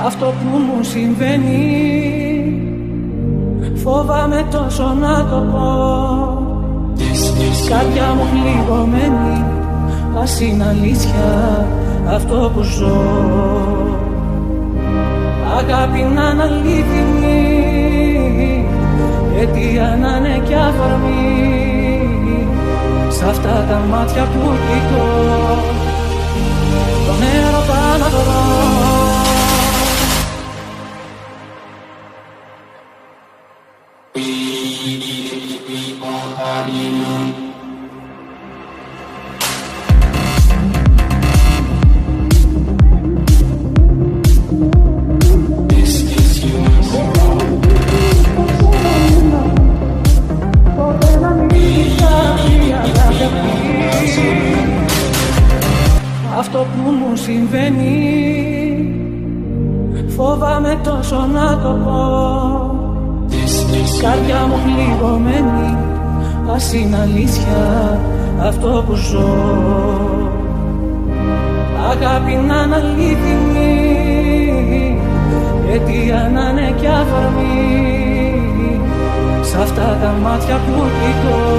Αυτό που μου συμβαίνει φοβάμαι τόσο να το πω. Καρδιά μου πληγωμένη, ας είναι αλήθεια αυτό που ζω. Αγάπη να είναι αλήθινη, αιτία να είναι κι αφορμή. Σ' αυτά τα μάτια που κοιτώ, τον έρωτα να βρω. Αυτό που μου συμβαίνει φοβάμαι τόσο να το πω. Καρδιά μου πληγωμένη, ας είναι αλήθεια αυτό που ζω. Αγάπη να είναι αλήθινη, αιτία να είναι κι αφορμή. Σ' αυτά τα μάτια που κοιτώ,